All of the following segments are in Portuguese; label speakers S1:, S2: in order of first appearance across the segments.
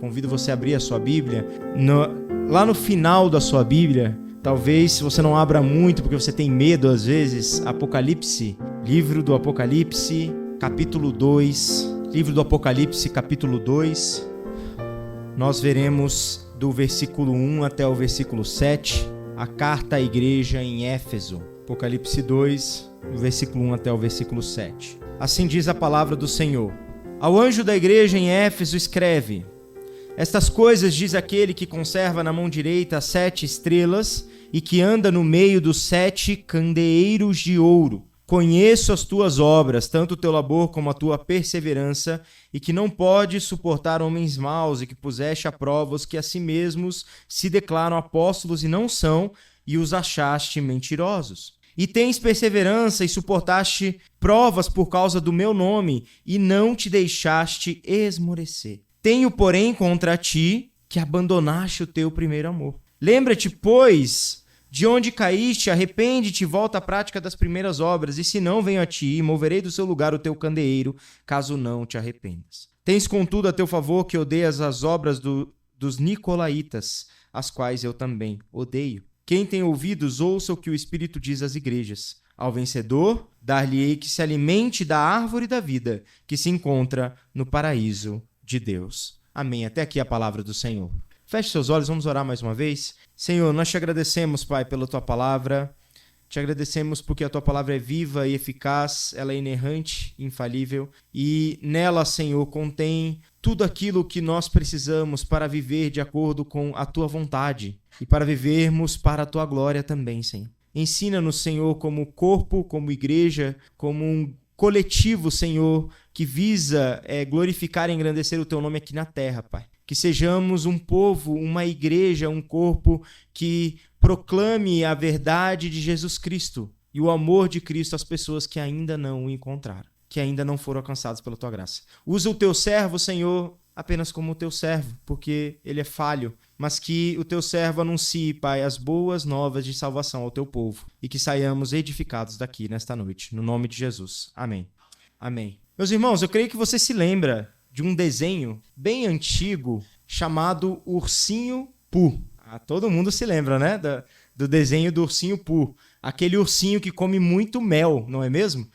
S1: Convido você a abrir a sua Bíblia. Lá no final da sua Bíblia, talvez se você não abra muito, porque você tem medo às vezes, Apocalipse, livro do Apocalipse, capítulo 2. Livro do Apocalipse, capítulo 2. Nós veremos do versículo 1 até o versículo 7, a carta à igreja em Éfeso. Apocalipse 2, do versículo 1 até o versículo 7. Assim diz a palavra do Senhor. Ao anjo da igreja em Éfeso escreve: Estas coisas diz aquele que conserva na mão direita as 7 estrelas e que anda no meio dos 7 candeeiros de ouro. Conheço as tuas obras, tanto o teu labor como a tua perseverança, e que não podes suportar homens maus, e que puseste à prova os que a si mesmos se declaram apóstolos e não são, e os achaste mentirosos. E tens perseverança e suportaste provas por causa do meu nome, e não te deixaste esmorecer. Tenho, porém, contra ti que abandonaste o teu primeiro amor. Lembra-te, pois, de onde caíste, arrepende-te e volta à prática das primeiras obras, e se não, venho a ti e moverei do seu lugar o teu candeeiro, caso não te arrependas. Tens, contudo, a teu favor que odeias as obras dos nicolaítas, as quais eu também odeio. Quem tem ouvidos, ouça o que o Espírito diz às igrejas. Ao vencedor, dar-lhe-ei que se alimente da árvore da vida, que se encontra no paraíso de Deus. Amém. Até aqui a palavra do Senhor. Feche seus olhos, vamos orar mais uma vez. Senhor, nós te agradecemos, Pai, pela tua palavra. Te agradecemos porque a tua palavra é viva e eficaz, ela é inerrante, infalível. E nela, Senhor, contém tudo aquilo que nós precisamos para viver de acordo com a tua vontade e para vivermos para a tua glória também, Senhor. Ensina-nos, Senhor, como corpo, como igreja, como um coletivo, Senhor, que visa glorificar e engrandecer o teu nome aqui na terra, Pai. Que sejamos um povo, uma igreja, um corpo que proclame a verdade de Jesus Cristo e o amor de Cristo às pessoas que ainda não o encontraram, que ainda não foram alcançadas pela tua graça. Usa o teu servo, Senhor, apenas como o teu servo, porque ele é falho, mas que o teu servo anuncie, Pai, as boas novas de salvação ao teu povo e que saiamos edificados daqui nesta noite, no nome de Jesus. Amém. Amém. Meus irmãos, eu creio que você se lembra de um desenho bem antigo chamado Ursinho Pooh. Todo mundo se lembra, né? Do desenho do Ursinho Pooh. Aquele ursinho que come muito mel, não é mesmo?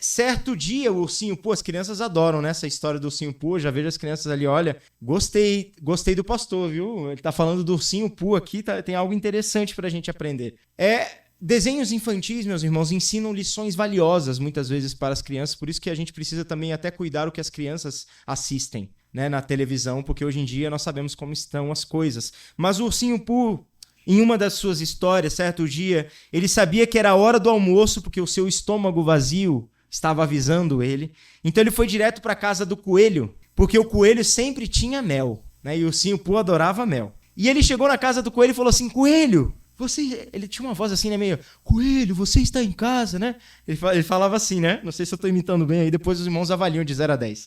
S1: Certo dia o Ursinho Pooh, as crianças adoram, né, essa história do Ursinho Pooh. Já vejo as crianças ali, olha, gostei do pastor, viu? Ele tá falando do Ursinho Pooh aqui, tem algo interessante pra gente aprender. Desenhos infantis, meus irmãos, ensinam lições valiosas muitas vezes para as crianças, por isso que a gente precisa também até cuidar o que as crianças assistem, né, na televisão, porque hoje em dia nós sabemos como estão as coisas. Mas o Ursinho Pooh, em uma das suas histórias, certo dia, ele sabia que era a hora do almoço, porque o seu estômago vazio estava avisando ele. Então ele foi direto para a casa do coelho, porque o coelho sempre tinha mel, né, e o Ursinho Pooh adorava mel. E ele chegou na casa do coelho e falou assim: Coelho, ele tinha uma voz assim, né, meio, Coelho, você está em casa, né? Ele falava assim, né? Não sei se eu estou imitando bem aí, depois os irmãos avaliam de 0 a 10.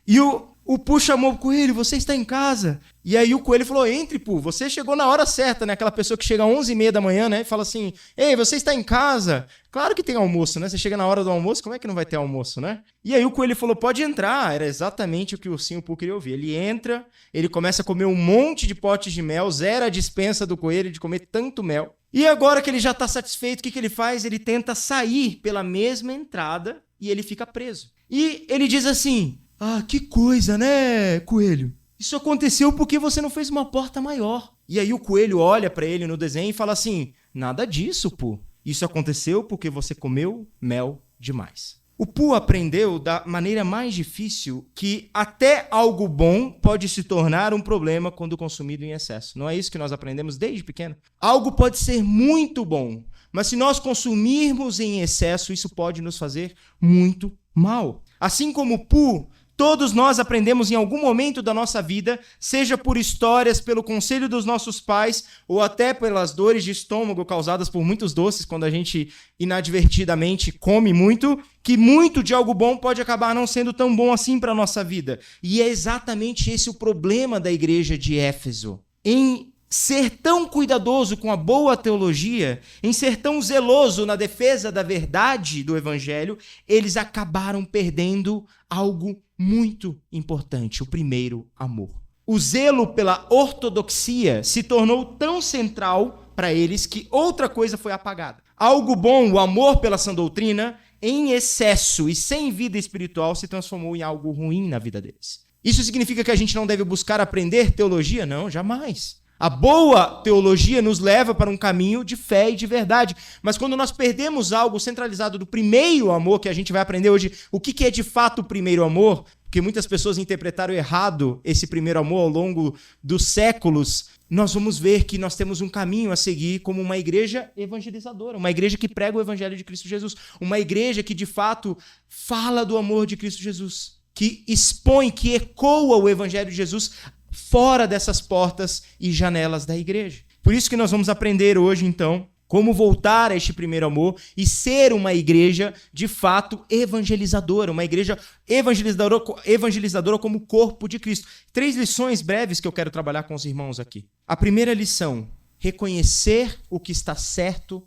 S1: E o Pooh chamou o Coelho: você está em casa? E aí o Coelho falou: entre, Pooh, você chegou na hora certa, né? Aquela pessoa que chega às 11h30 da manhã, né? E fala assim: ei, você está em casa? Claro que tem almoço, né? Você chega na hora do almoço, como é que não vai ter almoço, né? E aí o Coelho falou: pode entrar. Era exatamente o que o Ursinho Pooh queria ouvir. Ele entra, ele começa a comer um monte de potes de mel, zera a dispensa do Coelho de comer tanto mel. E agora que ele já está satisfeito, o que ele faz? Ele tenta sair pela mesma entrada e ele fica preso. E ele diz assim: ah, que coisa, né, Coelho? Isso aconteceu porque você não fez uma porta maior. E aí o Coelho olha para ele no desenho e fala assim: nada disso, Pooh. Isso aconteceu porque você comeu mel demais. O Pooh aprendeu da maneira mais difícil que até algo bom pode se tornar um problema quando consumido em excesso. Não é isso que nós aprendemos desde pequeno? Algo pode ser muito bom, mas se nós consumirmos em excesso, isso pode nos fazer muito mal. Assim como o Pooh, todos nós aprendemos em algum momento da nossa vida, seja por histórias, pelo conselho dos nossos pais, ou até pelas dores de estômago causadas por muitos doces, quando a gente inadvertidamente come muito, que muito de algo bom pode acabar não sendo tão bom assim para a nossa vida. E é exatamente esse o problema da igreja de Éfeso. Em ser tão cuidadoso com a boa teologia, em ser tão zeloso na defesa da verdade do evangelho, eles acabaram perdendo algo muito importante: o primeiro amor. O zelo pela ortodoxia se tornou tão central para eles que outra coisa foi apagada. Algo bom, o amor pela sã doutrina, em excesso e sem vida espiritual, se transformou em algo ruim na vida deles. Isso significa que a gente não deve buscar aprender teologia? Não, jamais. A boa teologia nos leva para um caminho de fé e de verdade. Mas quando nós perdemos algo centralizado do primeiro amor, que a gente vai aprender hoje, o que é de fato o primeiro amor? Porque muitas pessoas interpretaram errado esse primeiro amor ao longo dos séculos. Nós vamos ver que nós temos um caminho a seguir como uma igreja evangelizadora, uma igreja que prega o evangelho de Cristo Jesus, uma igreja que de fato fala do amor de Cristo Jesus, que expõe, que ecoa o evangelho de Jesus fora dessas portas e janelas da igreja. Por isso que nós vamos aprender hoje, então, como voltar a este primeiro amor e ser uma igreja, de fato, evangelizadora, uma igreja evangelizadora como corpo de Cristo. 3 lições breves que eu quero trabalhar com os irmãos aqui. A primeira lição, reconhecer o que está certo,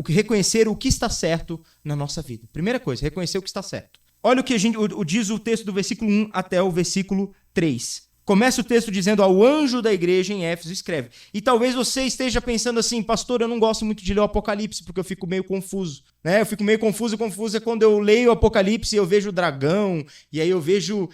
S1: reconhecer o que está certo na nossa vida. Primeira coisa, reconhecer o que está certo. Olha o que diz o texto do versículo 1 até o versículo 3. Começa o texto dizendo: ao anjo da igreja em Éfeso escreve. E talvez você esteja pensando assim: pastor, eu não gosto muito de ler o Apocalipse porque eu fico meio confuso. Né? Eu fico meio confuso é quando eu leio o Apocalipse e eu vejo dragão, e aí eu vejo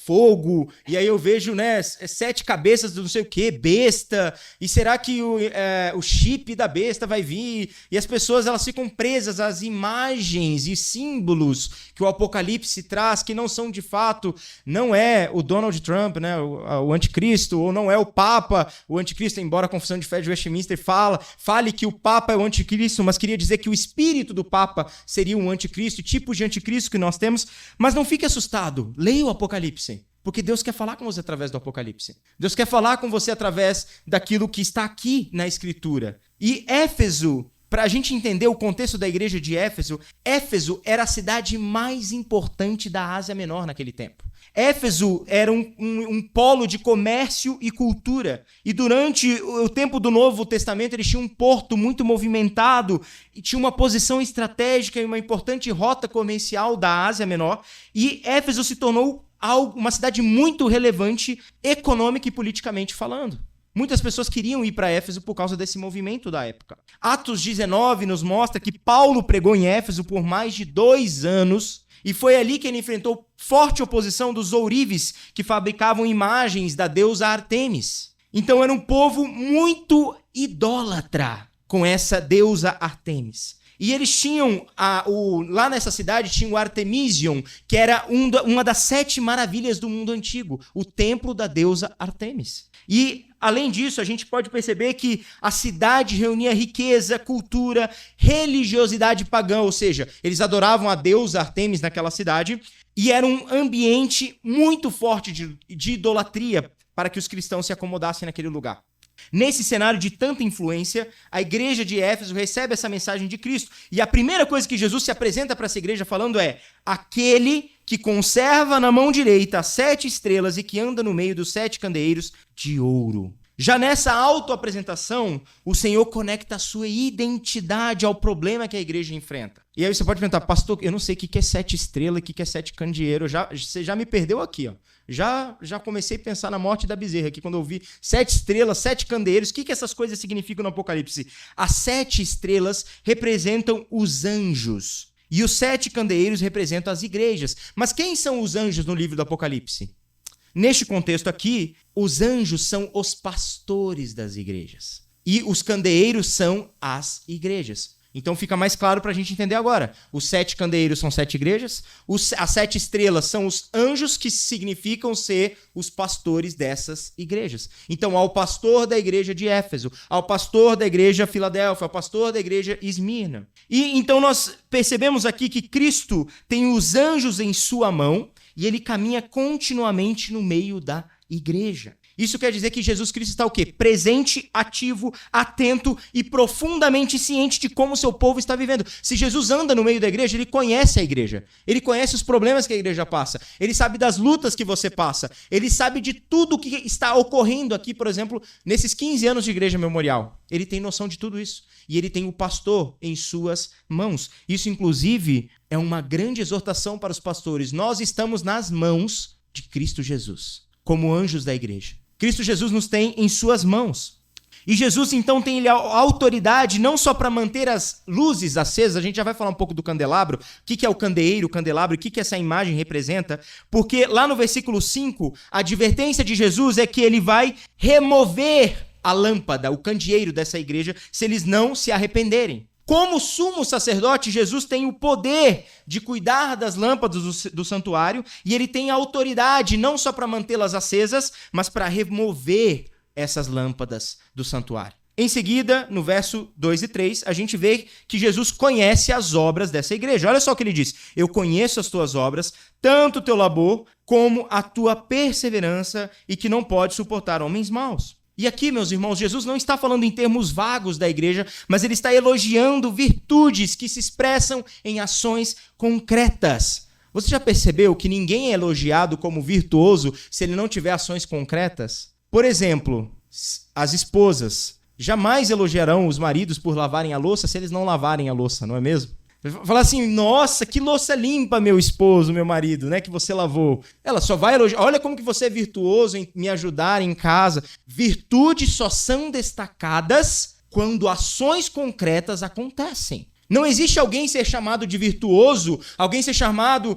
S1: fogo, e aí eu vejo 7 cabeças do não sei o que, besta, e será que o chip da besta vai vir? E as pessoas elas ficam presas às imagens e símbolos que o Apocalipse traz, que não são de fato, não é o Donald Trump, né, o anticristo, ou não é o Papa, o anticristo, embora a Confissão de Fé de Westminster fale que o Papa é o anticristo, mas queria dizer que o espírito do Papa seria um anticristo, tipos de anticristo que nós temos, mas não fique assustado, leia o Apocalipse, porque Deus quer falar com você através do Apocalipse. Deus quer falar com você através daquilo que está aqui na Escritura. E Éfeso, para a gente entender o contexto da igreja de Éfeso, Éfeso era a cidade mais importante da Ásia Menor naquele tempo. Éfeso era um polo de comércio e cultura. E durante o tempo do Novo Testamento, eles tinham um porto muito movimentado e tinha uma posição estratégica e uma importante rota comercial da Ásia Menor. E Éfeso se tornou uma cidade muito relevante econômica e politicamente falando. Muitas pessoas queriam ir para Éfeso por causa desse movimento da época. Atos 19 nos mostra que Paulo pregou em Éfeso por mais de 2 anos e foi ali que ele enfrentou forte oposição dos ourives que fabricavam imagens da deusa Artemis. Então era um povo muito idólatra com essa deusa Artemis. E eles tinham, lá nessa cidade, tinha o Artemision, que era uma das 7 maravilhas do mundo antigo, o templo da deusa Artemis. E, além disso, a gente pode perceber que a cidade reunia riqueza, cultura, religiosidade pagã, ou seja, eles adoravam a deusa Artemis naquela cidade, e era um ambiente muito forte de idolatria para que os cristãos se acomodassem naquele lugar. Nesse cenário de tanta influência, a igreja de Éfeso recebe essa mensagem de Cristo. E a primeira coisa que Jesus se apresenta para essa igreja falando é: aquele que conserva na mão direita as 7 estrelas e que anda no meio dos 7 candeeiros de ouro. Já nessa autoapresentação, o Senhor conecta a sua identidade ao problema que a igreja enfrenta. E aí você pode perguntar: pastor, eu não sei o que é 7 estrelas, o que é 7 candeeiros. Você já me perdeu aqui, ó. Já comecei a pensar na morte da bezerra aqui, quando eu vi 7 estrelas, 7 candeeiros. O que essas coisas significam no Apocalipse? As 7 estrelas representam os anjos. E os 7 candeeiros representam as igrejas. Mas quem são os anjos no livro do Apocalipse? Neste contexto aqui, os anjos são os pastores das igrejas. E os candeeiros são as igrejas. Então fica mais claro para a gente entender agora. Os 7 candeeiros são 7 igrejas. As 7 estrelas são os anjos que significam ser os pastores dessas igrejas. Então ao pastor da igreja de Éfeso, ao pastor da igreja Filadélfia, ao pastor da igreja Esmirna. E então nós percebemos aqui que Cristo tem os anjos em sua mão e ele caminha continuamente no meio da igreja. Isso quer dizer que Jesus Cristo está o quê? Presente, ativo, atento e profundamente ciente de como o seu povo está vivendo. Se Jesus anda no meio da igreja, ele conhece a igreja. Ele conhece os problemas que a igreja passa. Ele sabe das lutas que você passa. Ele sabe de tudo o que está ocorrendo aqui, por exemplo, nesses 15 anos de igreja memorial. Ele tem noção de tudo isso. E ele tem o pastor em suas mãos. Isso, inclusive, é uma grande exortação para os pastores. Nós estamos nas mãos de Cristo Jesus. como anjos da igreja. Cristo Jesus nos tem em suas mãos. E Jesus, então, tem a autoridade não só para manter as luzes acesas, a gente já vai falar um pouco do candelabro, o que é o candeeiro, o candelabro, o que essa imagem representa, porque lá no versículo 5, a advertência de Jesus é que ele vai remover a lâmpada, o candeeiro dessa igreja, se eles não se arrependerem. Como sumo sacerdote, Jesus tem o poder de cuidar das lâmpadas do santuário e ele tem a autoridade não só para mantê-las acesas, mas para remover essas lâmpadas do santuário. Em seguida, no verso 2 e 3, a gente vê que Jesus conhece as obras dessa igreja. Olha só o que ele diz: eu conheço as tuas obras, tanto o teu labor como a tua perseverança, e que não pode suportar homens maus. E aqui, meus irmãos, Jesus não está falando em termos vagos da igreja, mas ele está elogiando virtudes que se expressam em ações concretas. Você já percebeu que ninguém é elogiado como virtuoso se ele não tiver ações concretas? Por exemplo, as esposas jamais elogiarão os maridos por lavarem a louça se eles não lavarem a louça, não é mesmo? Falar assim, nossa, que louça limpa, meu esposo, meu marido, né, que você lavou. Ela só vai elogiar, olha como que você é virtuoso em me ajudar em casa. Virtudes só são destacadas quando ações concretas acontecem. Não existe alguém ser chamado de virtuoso, alguém ser chamado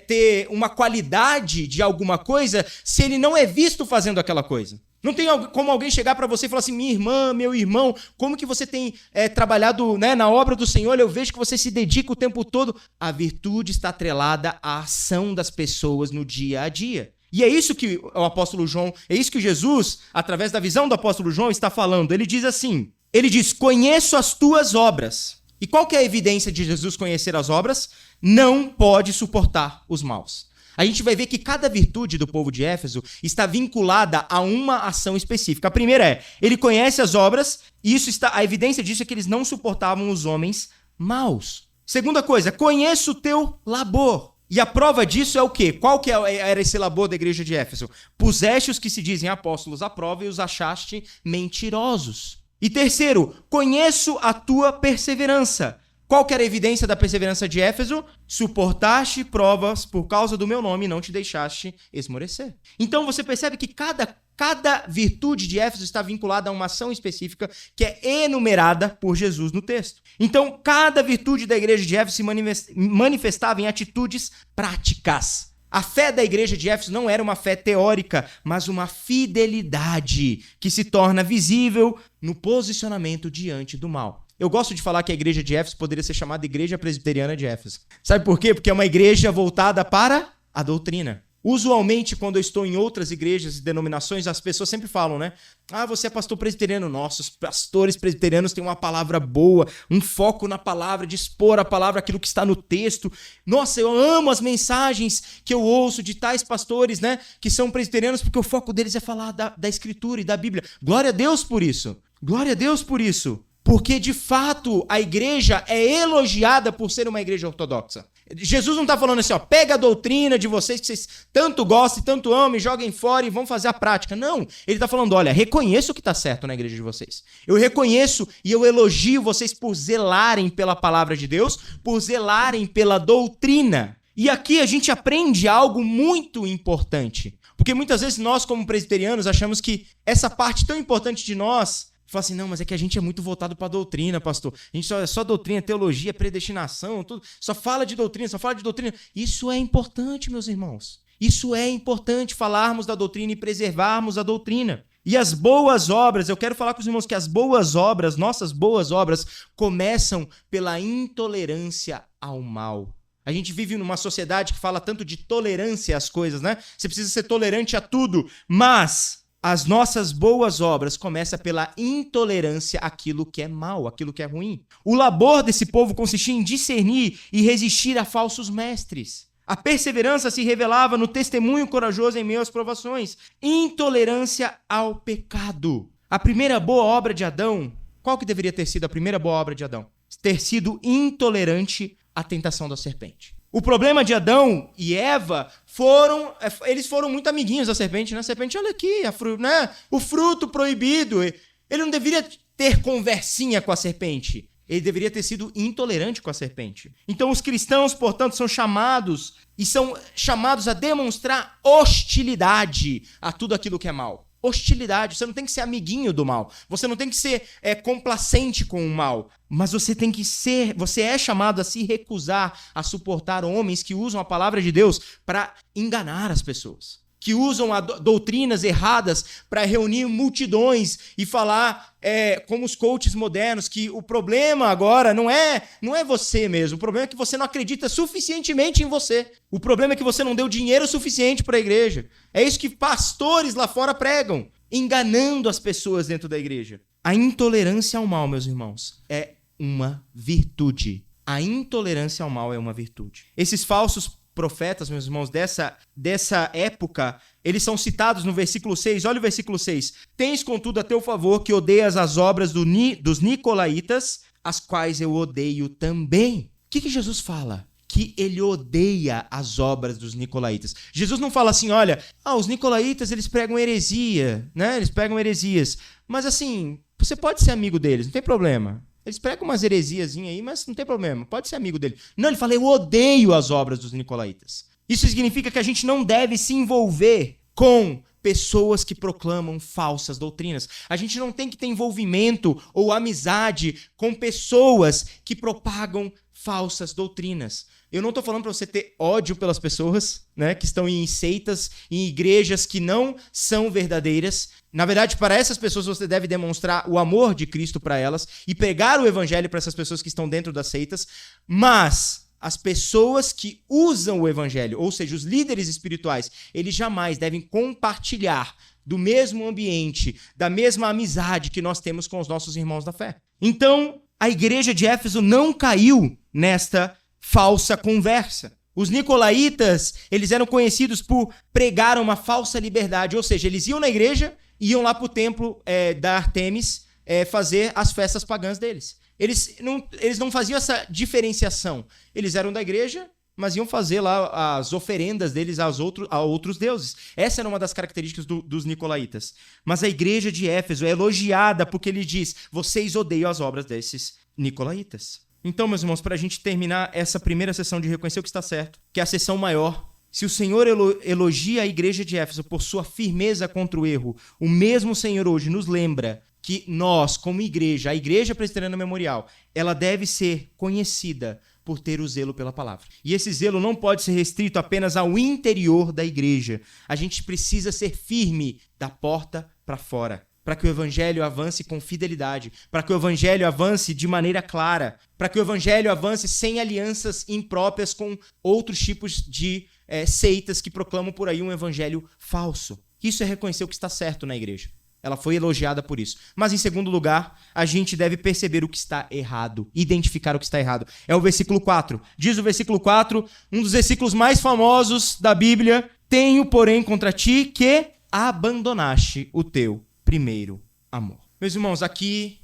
S1: ter uma qualidade de alguma coisa, se ele não é visto fazendo aquela coisa. Não tem como alguém chegar para você e falar assim, minha irmã, meu irmão, como que você tem trabalhado, né, na obra do Senhor? Eu vejo que você se dedica o tempo todo. A virtude está atrelada à ação das pessoas no dia a dia. E é isso que o apóstolo João, é isso que Jesus, através da visão do apóstolo João, está falando. Ele diz assim, ele diz, conheço as tuas obras. E qual que é a evidência de Jesus conhecer as obras? Não pode suportar os maus. A gente vai ver que cada virtude do povo de Éfeso está vinculada a uma ação específica. A primeira é, ele conhece as obras, e a evidência disso é que eles não suportavam os homens maus. Segunda coisa, conheço o teu labor. E a prova disso é o quê? Qual que era esse labor da igreja de Éfeso? Puseste os que se dizem apóstolos à prova e os achaste mentirosos. E terceiro, conheço a tua perseverança. Qual que era a evidência da perseverança de Éfeso? Suportaste provas por causa do meu nome e não te deixaste esmorecer. Então você percebe que cada virtude de Éfeso está vinculada a uma ação específica que é enumerada por Jesus no texto. Então cada virtude da igreja de Éfeso se manifestava em atitudes práticas. A fé da igreja de Éfeso não era uma fé teórica, mas uma fidelidade que se torna visível no posicionamento diante do mal. Eu gosto de falar que a igreja de Éfeso poderia ser chamada Igreja Presbiteriana de Éfeso. Sabe por quê? Porque é uma igreja voltada para a doutrina. Usualmente, quando eu estou em outras igrejas e denominações, as pessoas sempre falam, né? Ah, você é pastor presbiteriano. Nossa, os pastores presbiterianos têm uma palavra boa, um foco na palavra, de expor a palavra, aquilo que está no texto. Nossa, eu amo as mensagens que eu ouço de tais pastores, né? Que são presbiterianos, porque o foco deles é falar da Escritura e da Bíblia. Glória a Deus por isso. Glória a Deus por isso. Porque, de fato, a igreja é elogiada por ser uma igreja ortodoxa. Jesus não está falando assim, ó, pega a doutrina de vocês que vocês tanto gostam e tanto amam e joguem fora e vão fazer a prática. Não, ele está falando, olha, reconheço o que está certo na igreja de vocês. Eu reconheço e eu elogio vocês por zelarem pela palavra de Deus, por zelarem pela doutrina. E aqui a gente aprende algo muito importante. Porque muitas vezes nós, como presbiterianos, achamos que essa parte tão importante de nós... Fala assim, não, mas é que a gente é muito voltado para a doutrina, pastor. A gente só doutrina, teologia, predestinação, tudo. Só fala de doutrina, só fala de doutrina. Isso é importante, meus irmãos. Isso é importante, falarmos da doutrina e preservarmos a doutrina. E as boas obras, eu quero falar com os irmãos que as boas obras, nossas boas obras, começam pela intolerância ao mal. A gente vive numa sociedade que fala tanto de tolerância às coisas, né? Você precisa ser tolerante a tudo, mas... As nossas boas obras começam pela intolerância àquilo que é mal, àquilo que é ruim. O labor desse povo consistia em discernir e resistir a falsos mestres. A perseverança se revelava no testemunho corajoso em meio às provações. Intolerância ao pecado. A primeira boa obra de Adão, qual que deveria ter sido a primeira boa obra de Adão? Ter sido intolerante à tentação da serpente. O problema de Adão e Eva eles foram muito amiguinhos da serpente, né? A serpente, olha aqui, né? O fruto proibido. Ele não deveria ter conversinha com a serpente. Ele deveria ter sido intolerante com a serpente. Então os cristãos, portanto, são chamados a demonstrar hostilidade a tudo aquilo que é mal. Hostilidade. Você não tem que ser amiguinho do mal. Você não tem que ser complacente com o mal. Mas você é chamado a se recusar a suportar homens que usam a palavra de Deus para enganar as pessoas, que usam doutrinas erradas para reunir multidões e falar, como os coaches modernos, que o problema agora não é você mesmo. O problema é que você não acredita suficientemente em você. O problema é que você não deu dinheiro suficiente para a igreja. É isso que pastores lá fora pregam, enganando as pessoas dentro da igreja. A intolerância ao mal, meus irmãos, é uma virtude. A intolerância ao mal é uma virtude. Esses falsos profetas, meus irmãos, dessa época, eles são citados no versículo 6. Olha o versículo 6. Tens, contudo, a teu favor que odeias as obras dos nicolaítas, as quais eu odeio também. O que Jesus fala? Que ele odeia as obras dos nicolaítas. Jesus não fala assim, olha, os nicolaítas, eles pregam heresia, né? Eles pregam heresias. Mas assim, você pode ser amigo deles, não tem problema. Eles pregam umas heresiazinhas aí, mas não tem problema, pode ser amigo dele. Não, ele fala, eu odeio as obras dos nicolaítas. Isso significa que a gente não deve se envolver com pessoas que proclamam falsas doutrinas. A gente não tem que ter envolvimento ou amizade com pessoas que propagam falsas doutrinas. Eu não estou falando para você ter ódio pelas pessoas, né, que estão em seitas, em igrejas que não são verdadeiras. Na verdade, para essas pessoas você deve demonstrar o amor de Cristo para elas e pregar o evangelho para essas pessoas que estão dentro das seitas. Mas as pessoas que usam o evangelho, ou seja, os líderes espirituais, eles jamais devem compartilhar do mesmo ambiente, da mesma amizade que nós temos com os nossos irmãos da fé. Então, a igreja de Éfeso não caiu nesta falsa conversa. Os nicolaítas, eles eram conhecidos por pregar uma falsa liberdade, ou seja, eles iam na igreja, iam lá para o templo da Artemis fazer as festas pagãs deles. Eles não faziam essa diferenciação. Eles eram da igreja, mas iam fazer lá as oferendas deles a outros deuses. Essa era uma das características dos nicolaítas. Mas a igreja de Éfeso é elogiada porque ele diz, vocês odeiam as obras desses nicolaítas. Então, meus irmãos, para a gente terminar essa primeira sessão de reconhecer o que está certo, que é a sessão maior, se o Senhor elogia a igreja de Éfeso por sua firmeza contra o erro, o mesmo Senhor hoje nos lembra que nós, como igreja, a Igreja Presbiteriana Memorial, ela deve ser conhecida por ter o zelo pela palavra. E esse zelo não pode ser restrito apenas ao interior da igreja. A gente precisa ser firme da porta para fora, para que o evangelho avance com fidelidade, para que o evangelho avance de maneira clara, para que o evangelho avance sem alianças impróprias com outros tipos de seitas que proclamam por aí um evangelho falso. Isso é reconhecer o que está certo na igreja. Ela foi elogiada por isso. Mas, em segundo lugar, a gente deve perceber o que está errado, identificar o que está errado. É o versículo 4. Diz o versículo 4, um dos versículos mais famosos da Bíblia, tenho, porém, contra ti que abandonaste o teu primeiro amor. Meus irmãos, aqui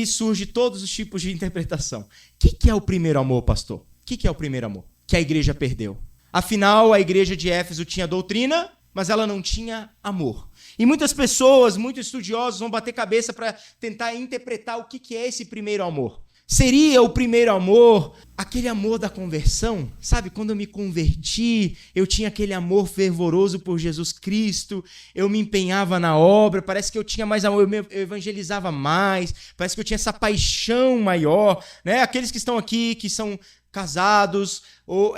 S1: surge todos os tipos de interpretação. O que é o primeiro amor, pastor? O que é o primeiro amor? Que a igreja perdeu. Afinal, a igreja de Éfeso tinha doutrina, mas ela não tinha amor. E muitas pessoas, muitos estudiosos vão bater cabeça para tentar interpretar o que é esse primeiro amor. Seria o primeiro amor aquele amor da conversão? Sabe, quando eu me converti, eu tinha aquele amor fervoroso por Jesus Cristo, eu me empenhava na obra, parece que eu tinha mais amor, eu evangelizava mais, parece que eu tinha essa paixão maior, né? Aqueles que estão aqui, que são casados, ou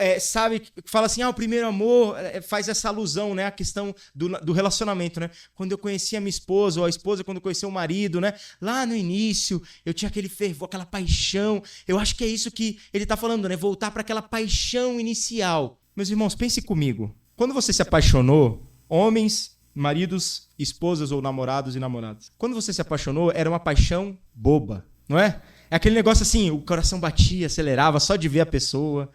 S1: fala assim, o primeiro amor, faz essa alusão, né, à questão do relacionamento, né? Quando eu conheci a minha esposa, ou a esposa quando conheceu o marido, né? Lá no início, eu tinha aquele fervor, aquela paixão. Eu acho que é isso que ele está falando, né? Voltar para aquela paixão inicial. Meus irmãos, pense comigo. Quando você se apaixonou, homens, maridos, esposas ou namorados e namoradas, quando você se apaixonou, era uma paixão boba, não é? É aquele negócio assim, o coração batia, acelerava só de ver a pessoa.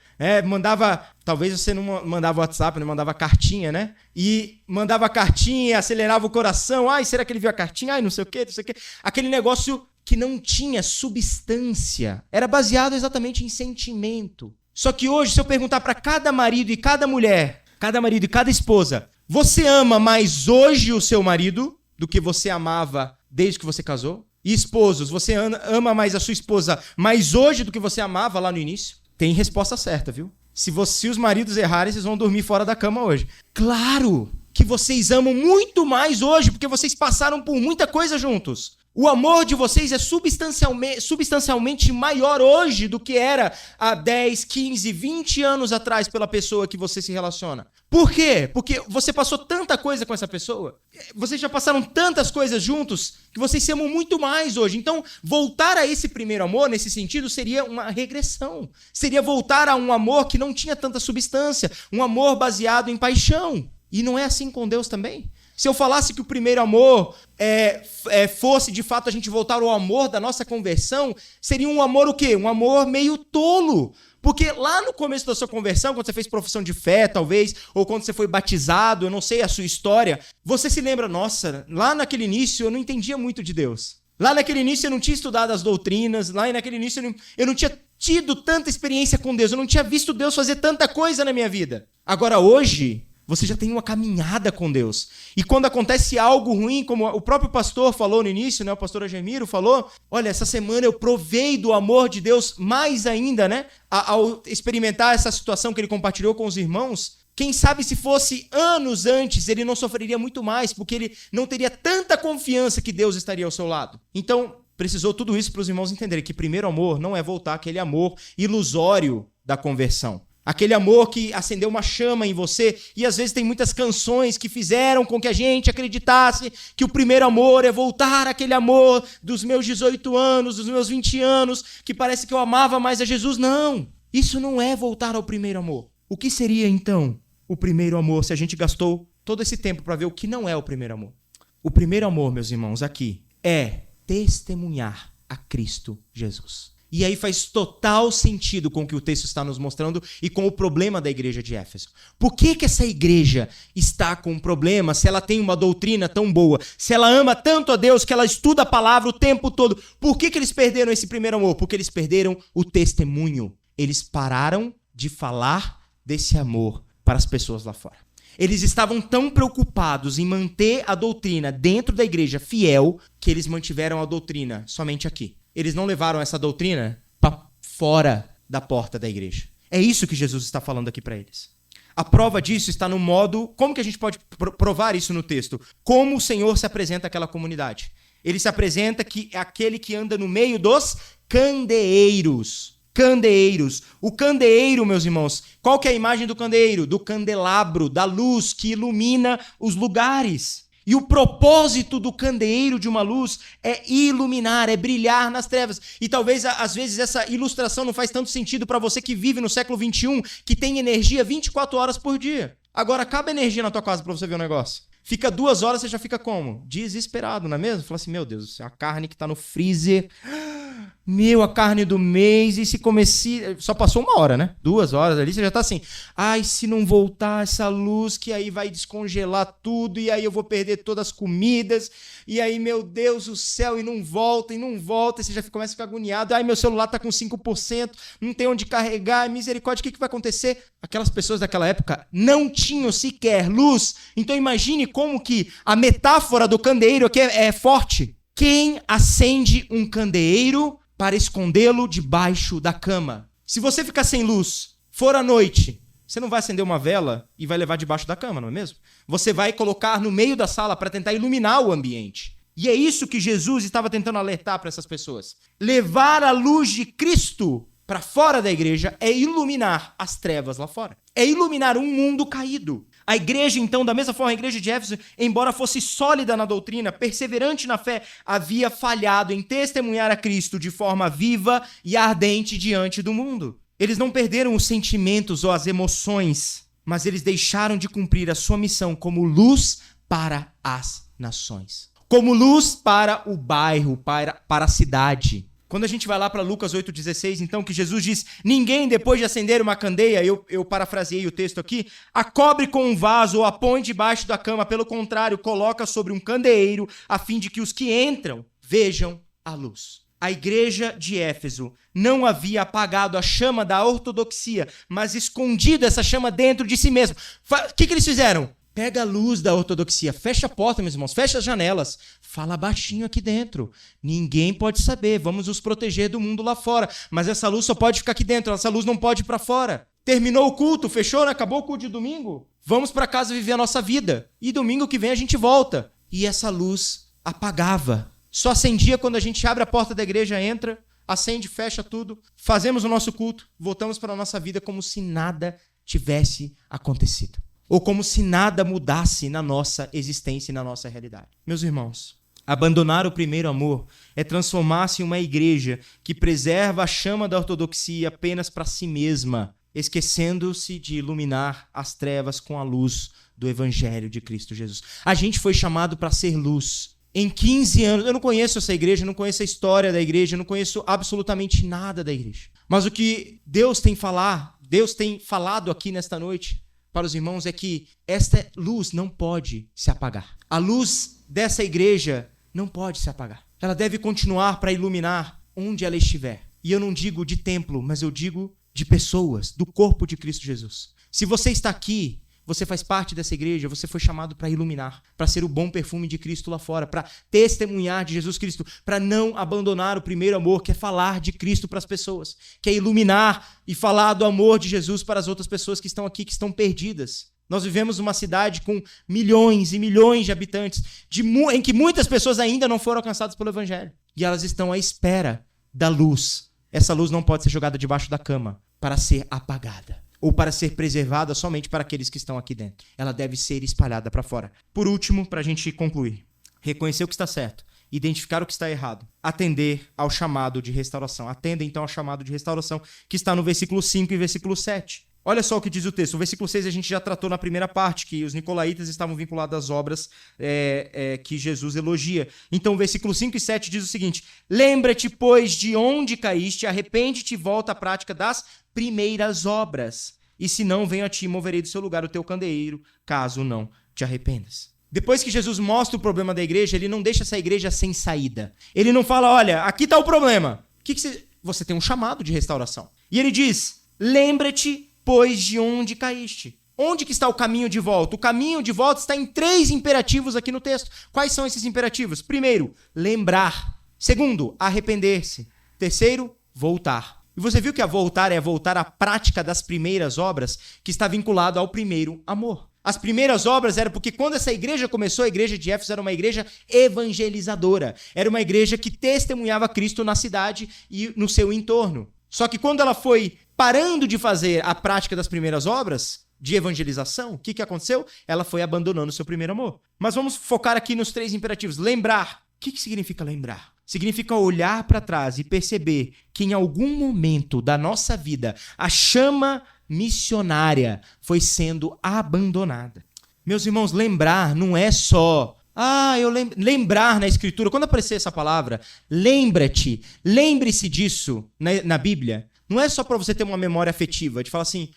S1: Talvez você não mandava WhatsApp, não mandava cartinha, né? E mandava cartinha, acelerava o coração. Ai, será que ele viu a cartinha? Ai, não sei o quê, não sei o quê. Aquele negócio que não tinha substância. Era baseado exatamente em sentimento. Só que hoje, se eu perguntar para cada marido e cada mulher, cada marido e cada esposa, você ama mais hoje o seu marido do que você amava desde que você casou? E esposos, você ama mais a sua esposa mais hoje do que você amava lá no início? Tem resposta certa, viu? Se os maridos errarem, vocês vão dormir fora da cama hoje. Claro que vocês amam muito mais hoje, porque vocês passaram por muita coisa juntos. O amor de vocês é substancialmente maior hoje do que era há 10, 15, 20 anos atrás pela pessoa que você se relaciona. Por quê? Porque você passou tanta coisa com essa pessoa. Vocês já passaram tantas coisas juntos que vocês se amam muito mais hoje. Então, voltar a esse primeiro amor, nesse sentido, seria uma regressão. Seria voltar a um amor que não tinha tanta substância. Um amor baseado em paixão. E não é assim com Deus também? Se eu falasse que o primeiro amor fosse, de fato, a gente voltar ao amor da nossa conversão, seria um amor o quê? Um amor meio tolo. Porque lá no começo da sua conversão, quando você fez profissão de fé, talvez, ou quando você foi batizado, eu não sei a sua história, você se lembra, nossa, lá naquele início eu não entendia muito de Deus. Lá naquele início eu não tinha estudado as doutrinas, lá naquele início eu não tinha tido tanta experiência com Deus, eu não tinha visto Deus fazer tanta coisa na minha vida. Agora hoje, você já tem uma caminhada com Deus. E quando acontece algo ruim, como o próprio pastor falou no início, né? O pastor Agemiro falou, olha, essa semana eu provei do amor de Deus mais ainda, né? Ao experimentar essa situação que ele compartilhou com os irmãos. Quem sabe se fosse anos antes, ele não sofreria muito mais, porque ele não teria tanta confiança que Deus estaria ao seu lado. Então, precisou tudo isso para os irmãos entenderem que primeiro amor não é voltar àquele amor ilusório da conversão. Aquele amor que acendeu uma chama em você. E às vezes tem muitas canções que fizeram com que a gente acreditasse que o primeiro amor é voltar àquele amor dos meus 18 anos, dos meus 20 anos, que parece que eu amava mais a Jesus. Não, isso não é voltar ao primeiro amor. O que seria então o primeiro amor se a gente gastou todo esse tempo para ver o que não é o primeiro amor? O primeiro amor, meus irmãos, aqui é testemunhar a Cristo Jesus. E aí faz total sentido com o que o texto está nos mostrando e com o problema da igreja de Éfeso. Por que essa igreja está com um problema se ela tem uma doutrina tão boa? Se ela ama tanto a Deus que ela estuda a palavra o tempo todo? Por que eles perderam esse primeiro amor? Porque eles perderam o testemunho. Eles pararam de falar desse amor para as pessoas lá fora. Eles estavam tão preocupados em manter a doutrina dentro da igreja fiel que eles mantiveram a doutrina somente aqui. Eles não levaram essa doutrina para fora da porta da igreja. É isso que Jesus está falando aqui para eles. A prova disso está no modo... Como que a gente pode provar isso no texto? Como o Senhor se apresenta àquela comunidade. Ele se apresenta que é aquele que anda no meio dos candeeiros. Candeeiros. O candeeiro, meus irmãos, qual que é a imagem do candeeiro? Do candelabro, da luz que ilumina os lugares. E o propósito do candeeiro de uma luz é iluminar, é brilhar nas trevas. E talvez, às vezes, essa ilustração não faz tanto sentido para você que vive no século XXI, que tem energia 24 horas por dia. Agora, acaba a energia na tua casa para você ver o negócio. Fica 2 horas, você já fica como? Desesperado, não é mesmo? Fala assim, meu Deus, a carne que está no freezer... a carne do mês, e se comece... Só passou 1 hora, né? 2 horas ali, você já tá assim, ai, se não voltar essa luz, que aí vai descongelar tudo, e aí eu vou perder todas as comidas, e aí, meu Deus do céu, e não volta, e você já começa a ficar agoniado, ai, meu celular tá com 5%, não tem onde carregar, misericórdia, o que vai acontecer? Aquelas pessoas daquela época não tinham sequer luz, então imagine como que a metáfora do candeeiro aqui é forte. Quem acende um candeeiro para escondê-lo debaixo da cama? Se você ficar sem luz, for à noite, você não vai acender uma vela e vai levar debaixo da cama, não é mesmo? Você vai colocar no meio da sala para tentar iluminar o ambiente. E é isso que Jesus estava tentando alertar para essas pessoas. Levar a luz de Cristo para fora da igreja é iluminar as trevas lá fora. É iluminar um mundo caído. A igreja, então, da mesma forma, a igreja de Éfeso, embora fosse sólida na doutrina, perseverante na fé, havia falhado em testemunhar a Cristo de forma viva e ardente diante do mundo. Eles não perderam os sentimentos ou as emoções, mas eles deixaram de cumprir a sua missão como luz para as nações. Como luz para o bairro, para a cidade. Quando a gente vai lá para Lucas 8,16, então, que Jesus diz, ninguém depois de acender uma candeia, eu parafraseei o texto aqui, a cobre com um vaso ou a põe debaixo da cama, pelo contrário, coloca sobre um candeeiro, a fim de que os que entram vejam a luz. A igreja de Éfeso não havia apagado a chama da ortodoxia, mas escondido essa chama dentro de si mesmo. O que eles fizeram? Pega a luz da ortodoxia, fecha a porta, meus irmãos, fecha as janelas, fala baixinho aqui dentro. Ninguém pode saber, vamos nos proteger do mundo lá fora. Mas essa luz só pode ficar aqui dentro, essa luz não pode ir para fora. Terminou o culto, fechou, né? Acabou o culto de domingo? Vamos para casa viver a nossa vida. E domingo que vem a gente volta. E essa luz apagava. Só acendia quando a gente abre a porta da igreja, entra, acende, fecha tudo. Fazemos o nosso culto, voltamos para a nossa vida como se nada tivesse acontecido. Ou como se nada mudasse na nossa existência e na nossa realidade. Meus irmãos, abandonar o primeiro amor é transformar-se em uma igreja que preserva a chama da ortodoxia apenas para si mesma, esquecendo-se de iluminar as trevas com a luz do Evangelho de Cristo Jesus. A gente foi chamado para ser luz. Em 15 anos, eu não conheço essa igreja, não conheço a história da igreja, não conheço absolutamente nada da igreja. Mas o que Deus tem falado aqui nesta noite para os irmãos é que esta luz não pode se apagar. A luz dessa igreja não pode se apagar. Ela deve continuar para iluminar onde ela estiver. E eu não digo de templo, mas eu digo de pessoas, do corpo de Cristo Jesus. Se você está aqui, você faz parte dessa igreja, você foi chamado para iluminar, para ser o bom perfume de Cristo lá fora, para testemunhar de Jesus Cristo, para não abandonar o primeiro amor, que é falar de Cristo para as pessoas, que é iluminar e falar do amor de Jesus para as outras pessoas que estão aqui, que estão perdidas. Nós vivemos uma cidade com milhões e milhões de habitantes, em que muitas pessoas ainda não foram alcançadas pelo Evangelho. E elas estão à espera da luz. Essa luz não pode ser jogada debaixo da cama para ser apagada. Ou para ser preservada somente para aqueles que estão aqui dentro. Ela deve ser espalhada para fora. Por último, para a gente concluir, reconhecer o que está certo, identificar o que está errado, atender ao chamado de restauração. Atenda então ao chamado de restauração que está no versículo 5 e versículo 7. Olha só o que diz o texto. O versículo 6 a gente já tratou na primeira parte, que os nicolaítas estavam vinculados às obras que Jesus elogia. Então o versículo 5 e 7 diz o seguinte: lembra-te, pois, de onde caíste, arrepende-te e volta à prática das primeiras obras. E se não, venho a ti e moverei do seu lugar o teu candeeiro, caso não te arrependas. Depois que Jesus mostra o problema da igreja, ele não deixa essa igreja sem saída. Ele não fala, olha, aqui está o problema. Você tem um chamado de restauração. E ele diz, lembra-te, pois, de onde caíste. Onde que está o caminho de volta? O caminho de volta está em 3 imperativos aqui no texto. Quais são esses imperativos? Primeiro, lembrar. Segundo, arrepender-se. Terceiro, voltar. E você viu que a voltar é voltar à prática das primeiras obras, que está vinculado ao primeiro amor. As primeiras obras eram porque quando essa igreja começou, a igreja de Éfeso era uma igreja evangelizadora. Era uma igreja que testemunhava Cristo na cidade e no seu entorno. Só que quando ela foi parando de fazer a prática das primeiras obras de evangelização, o que aconteceu? Ela foi abandonando o seu primeiro amor. Mas vamos focar aqui nos 3 imperativos. Lembrar. O que significa lembrar? Significa olhar para trás e perceber que em algum momento da nossa vida a chama missionária foi sendo abandonada. Meus irmãos, lembrar não é só... lembrar na Escritura. Quando aparecer essa palavra, lembra-te, lembre-se disso na Bíblia. Não é só para você ter uma memória afetiva, de falar assim,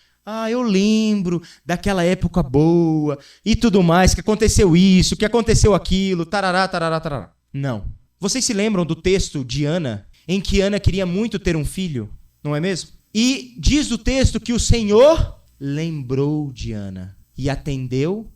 S1: eu lembro daquela época boa e tudo mais, que aconteceu isso, que aconteceu aquilo, tarará, tarará, tarará. Não. Vocês se lembram do texto de Ana, em que Ana queria muito ter um filho, não é mesmo? E diz o texto que o Senhor lembrou de Ana e atendeu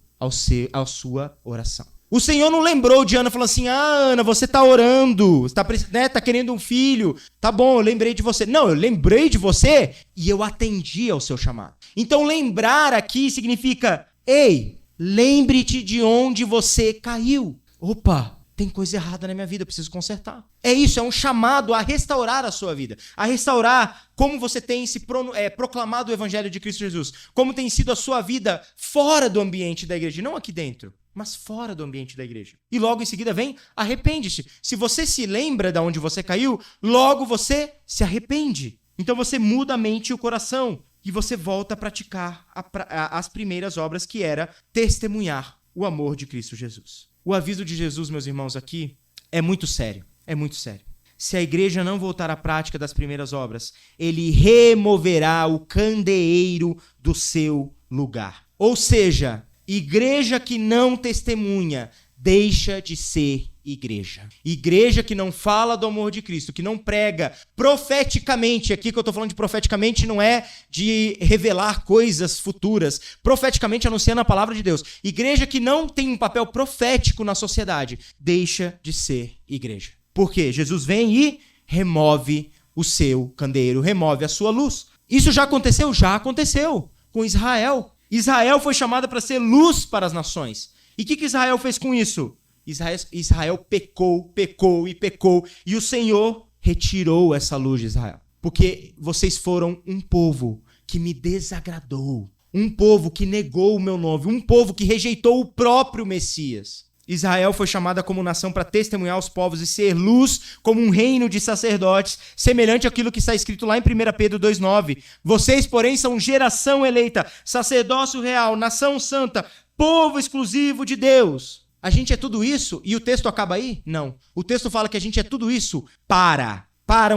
S1: à sua oração. O Senhor não lembrou de Ana falando assim, Ana, você está orando, tá querendo um filho, tá bom, eu lembrei de você. Não, eu lembrei de você e eu atendi ao seu chamado. Então lembrar aqui significa, lembre-te de onde você caiu. Opa, tem coisa errada na minha vida, eu preciso consertar. É isso, é um chamado a restaurar a sua vida, a restaurar como você tem se proclamado o Evangelho de Cristo Jesus, como tem sido a sua vida fora do ambiente da igreja, não aqui dentro, mas fora do ambiente da igreja. E logo em seguida vem, arrepende-se. Se você se lembra de onde você caiu, logo você se arrepende. Então você muda a mente e o coração e você volta a praticar as primeiras obras, que era testemunhar o amor de Cristo Jesus. O aviso de Jesus, meus irmãos, aqui é muito sério. É muito sério. Se a igreja não voltar à prática das primeiras obras, ele removerá o candeeiro do seu lugar. Ou seja, igreja que não testemunha deixa de ser igreja. Igreja que não fala do amor de Cristo, que não prega profeticamente. Aqui que eu estou falando de profeticamente não é de revelar coisas futuras. Profeticamente anunciando a palavra de Deus. Igreja que não tem um papel profético na sociedade, deixa de ser igreja. Por quê? Jesus vem e remove o seu candeeiro, remove a sua luz. Isso já aconteceu? Já aconteceu com Israel. Israel foi chamada para ser luz para as nações. E o que Israel fez com isso? Israel pecou, e o Senhor retirou essa luz de Israel. Porque vocês foram um povo que me desagradou, um povo que negou o meu nome, um povo que rejeitou o próprio Messias. Israel foi chamada como nação para testemunhar aos povos e ser luz como um reino de sacerdotes, semelhante àquilo que está escrito lá em 1 Pedro 2,9. Vocês, porém, são geração eleita, sacerdócio real, nação santa, povo exclusivo de Deus. A gente é tudo isso e o texto acaba aí? Não. O texto fala que a gente é tudo isso para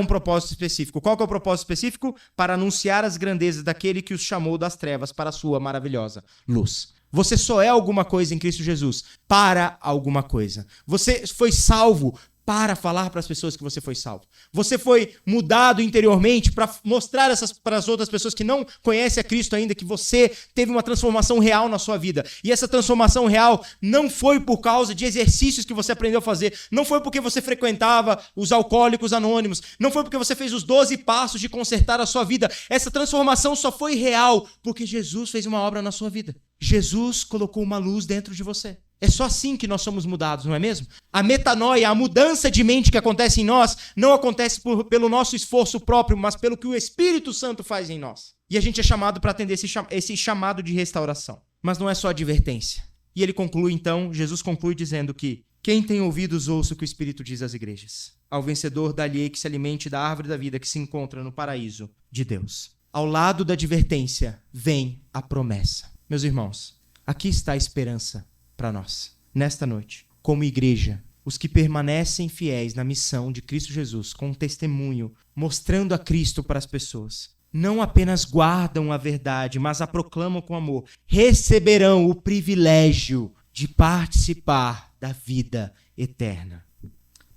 S1: um propósito específico. Qual que é o propósito específico? Para anunciar as grandezas daquele que os chamou das trevas para a sua maravilhosa luz. Você só é alguma coisa em Cristo Jesus para alguma coisa. Você foi salvo para falar para as pessoas que você foi salvo. Você foi mudado interiormente para mostrar para as outras pessoas que não conhecem a Cristo ainda que você teve uma transformação real na sua vida. E essa transformação real não foi por causa de exercícios que você aprendeu a fazer. Não foi porque você frequentava os alcoólicos anônimos. Não foi porque você fez os 12 passos de consertar a sua vida. Essa transformação só foi real porque Jesus fez uma obra na sua vida. Jesus colocou uma luz dentro de você. É só assim que nós somos mudados, não é mesmo? A metanoia, a mudança de mente que acontece em nós, não acontece pelo nosso esforço próprio, mas pelo que o Espírito Santo faz em nós. E a gente é chamado para atender esse chamado de restauração. Mas não é só advertência. E ele conclui então, Jesus conclui dizendo que quem tem ouvidos ouça o que o Espírito diz às igrejas. Ao vencedor dá-lhe que se alimente da árvore da vida que se encontra no paraíso de Deus. Ao lado da advertência vem a promessa. Meus irmãos, aqui está a esperança para nós, nesta noite, como igreja, os que permanecem fiéis na missão de Cristo Jesus, com um testemunho, mostrando a Cristo para as pessoas, não apenas guardam a verdade, mas a proclamam com amor, receberão o privilégio de participar da vida eterna.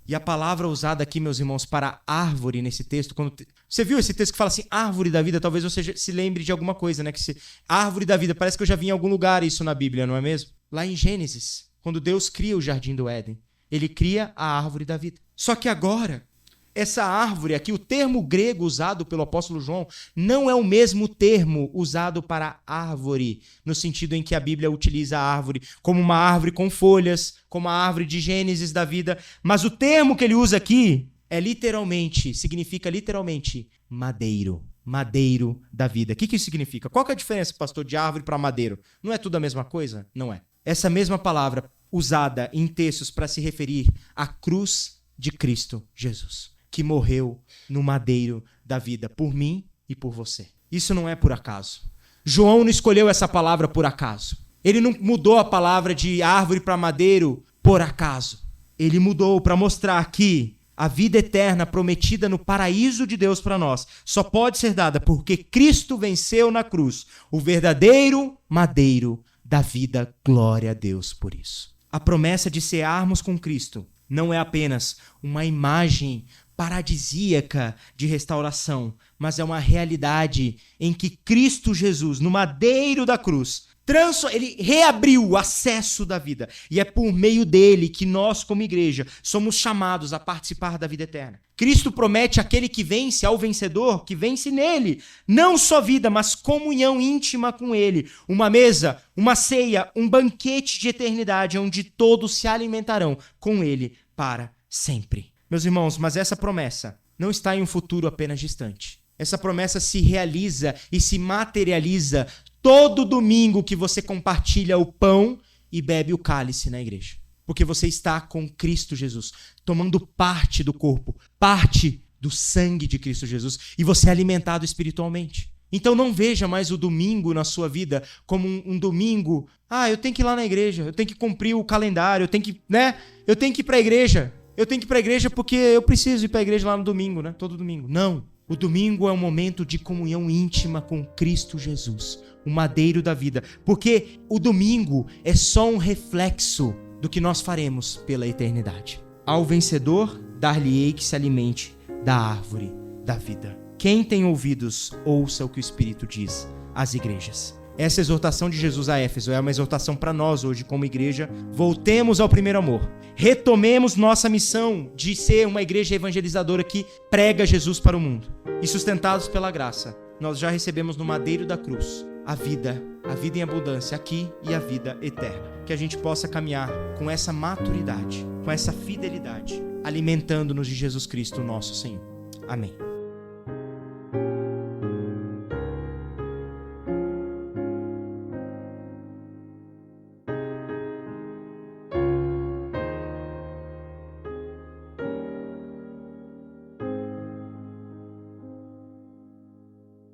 S1: E a palavra usada aqui, meus irmãos, para árvore nesse texto, você viu esse texto que fala assim, árvore da vida? Talvez você se lembre de alguma coisa, né? Árvore da vida, parece que eu já vi em algum lugar isso na Bíblia, não é mesmo? Lá em Gênesis, quando Deus cria o jardim do Éden, ele cria a árvore da vida. Só que agora, essa árvore aqui, o termo grego usado pelo apóstolo João, não é o mesmo termo usado para árvore, no sentido em que a Bíblia utiliza a árvore como uma árvore com folhas, como a árvore de Gênesis da vida, mas o termo que ele usa aqui significa literalmente madeiro. Madeiro da vida. O que isso significa? Qual que é a diferença, pastor, de árvore para madeiro? Não é tudo a mesma coisa? Não é. Essa mesma palavra usada em textos para se referir à cruz de Cristo Jesus, que morreu no madeiro da vida por mim e por você. Isso não é por acaso. João não escolheu essa palavra por acaso. Ele não mudou a palavra de árvore para madeiro por acaso. Ele mudou para mostrar que a vida eterna prometida no paraíso de Deus para nós só pode ser dada porque Cristo venceu na cruz, o verdadeiro madeiro da vida. Glória a Deus por isso. A promessa de cearmos com Cristo não é apenas uma imagem paradisíaca de restauração, mas é uma realidade em que Cristo Jesus, no madeiro da cruz, ele reabriu o acesso da vida. E é por meio dele que nós, como igreja, somos chamados a participar da vida eterna. Cristo promete àquele que vence, ao vencedor, que vence nele, não só vida, mas comunhão íntima com ele. Uma mesa, uma ceia, um banquete de eternidade, onde todos se alimentarão com ele para sempre. Meus irmãos, mas essa promessa não está em um futuro apenas distante. Essa promessa se realiza e se materializa todo domingo que você compartilha o pão e bebe o cálice na igreja. Porque você está com Cristo Jesus, tomando parte do corpo, parte do sangue de Cristo Jesus, e você é alimentado espiritualmente. Então não veja mais o domingo na sua vida como um domingo, eu tenho que ir lá na igreja, eu tenho que cumprir o calendário, eu tenho que ir para a igreja. Eu tenho que ir para a igreja porque eu preciso ir para a igreja lá no domingo, né? Todo domingo. Não. O domingo é um momento de comunhão íntima com Cristo Jesus, o madeiro da vida. Porque o domingo é só um reflexo do que nós faremos pela eternidade. Ao vencedor, dar-lhe-ei que se alimente da árvore da vida. Quem tem ouvidos, ouça o que o Espírito diz às igrejas. Essa exortação de Jesus a Éfeso é uma exortação para nós hoje como igreja. Voltemos ao primeiro amor. Retomemos nossa missão de ser uma igreja evangelizadora que prega Jesus para o mundo. E sustentados pela graça, nós já recebemos no madeiro da cruz a vida em abundância aqui e a vida eterna. Que a gente possa caminhar com essa maturidade, com essa fidelidade, alimentando-nos de Jesus Cristo, nosso Senhor. Amém.